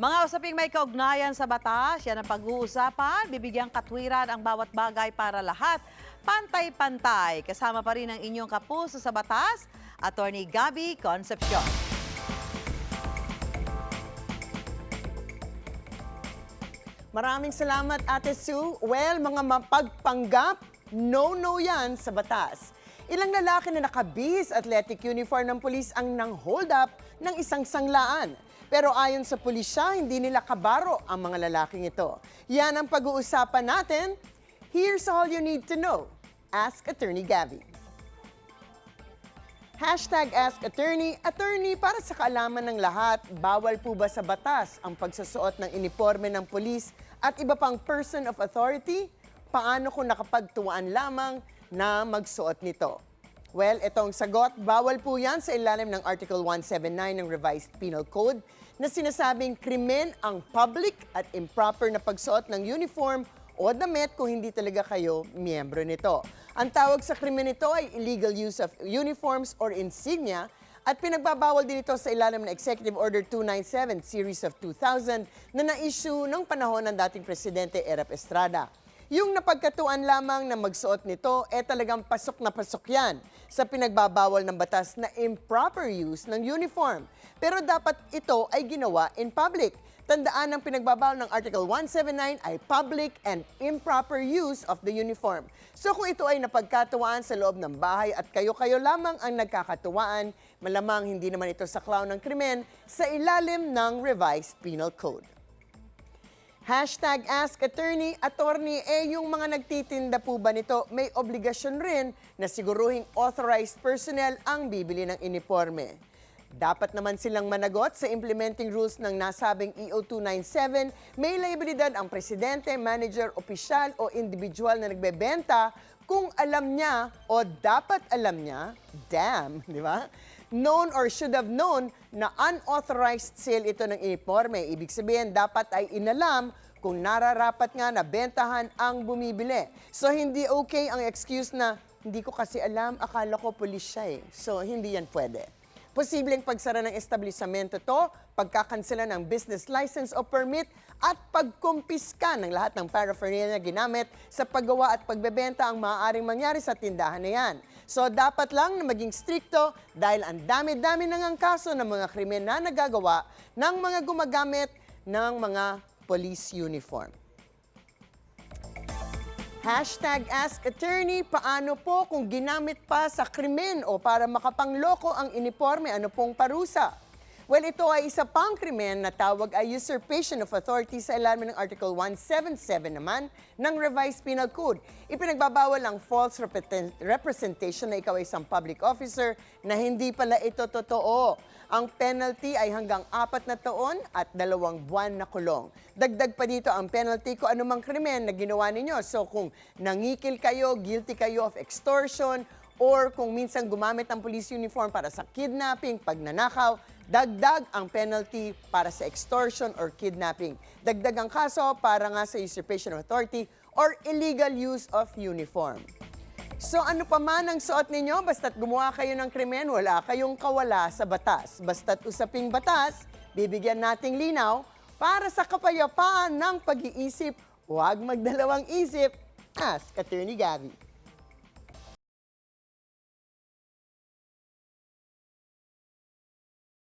Mga usaping may kaugnayan sa batas, yan ang pag-uusapan. Bibigyang katwiran ang bawat bagay para lahat. Pantay-pantay. Kasama pa rin ang inyong kapuso sa batas, Attorney Gabby Concepcion. Maraming salamat, Ate Sue. Well, mga mapagpanggap, no-no yan sa batas. Ilang lalaki na nakabihis athletic uniform ng pulis ang nang-hold up ng isang sanglaan. Pero ayon sa pulisya, hindi nila kabaro ang mga lalaking ito. Yan ang pag-uusapan natin. Here's all you need to know. Ask Attorney Gabby. #AskAttorney, attorney para sa kaalaman ng lahat, bawal po ba sa batas ang pagsusuot ng uniforme ng pulis at iba pang person of authority? Paano kung nakapagtuwaan lamang na magsuot nito? Well, itong sagot, bawal po yan sa ilalim ng Article 179 ng Revised Penal Code na sinasabing krimen ang public at improper na pagsuot ng uniform o damit kung hindi talaga kayo miyembro nito. Ang tawag sa krimen nito ay illegal use of uniforms or insignia at pinagbabawal din ito sa ilalim ng Executive Order 297 Series of 2000 na na-issue noong panahon ng dating Presidente Erap Estrada. Yung napagkatuan lamang na magsuot nito, talagang pasok na pasok yan sa pinagbabawal ng batas na improper use ng uniform. Pero dapat ito ay ginawa in public. Tandaan ang pinagbabawal ng Article 179 ay public and improper use of the uniform. So kung ito ay napagkatuwaan sa loob ng bahay at kayo-kayo lamang ang nagkakatuwaan, malamang hindi naman ito saklaw ng krimen sa ilalim ng Revised Penal Code. #AskAttorney, attorney, yung mga nagtitinda po ba nito, may obligasyon rin na siguruhing authorized personnel ang bibili ng uniforme. Dapat naman silang managot sa implementing rules ng nasabing EO 297, may liabilidad ang presidente, manager, opisyal o individual na nagbebenta kung alam niya o dapat alam niya, di ba? Known or should have known na unauthorized sale ito ng uniforme. Ibig sabihin, dapat ay inalam kung nararapat nga na bentahan ang bumibili. So, hindi okay ang excuse na, hindi ko kasi alam, akala ko pulis siya eh. So, hindi yan pwede. Posibleng pagsara ng establisamento to, pagkakansela ng business license o permit, at pagkumpiska ng lahat ng paraphernalia na ginamit sa paggawa at pagbebenta ang maaaring mangyari sa tindahan na yan. So dapat lang na maging strikto dahil ang dami-dami nang ang kaso ng mga krimen na nagagawa ng mga gumagamit ng mga police uniform. #AskAttorney, paano po kung ginamit pa sa krimen o para makapangloko ang uniforme? Ano pong parusa? Well, ito ay isa pang krimen na tawag ay usurpation of authority sa ilalim ng Article 177 naman ng Revised Penal Code. Ipinagbabawal ang false representation na ikaw ay isang public officer na hindi pala ito totoo. Ang penalty ay hanggang 4 na taon at 2 buwan na kulong. Dagdag pa dito ang penalty kung anumang krimen na ginawa ninyo. So kung nangikil kayo, guilty kayo of extortion, or kung minsan gumamit ng police uniform para sa kidnapping, pagnanakaw, dagdag ang penalty para sa extortion or kidnapping. Dagdag ang kaso para nga sa usurpation of authority or illegal use of uniform. So ano pa man ang suot ninyo, basta't gumawa kayo ng krimen, wala kayong kawala sa batas. Basta't usaping batas, bibigyan nating linaw para sa kapayapaan ng pag-iisip. Huwag magdalawang isip. Ask Attorney Gabby.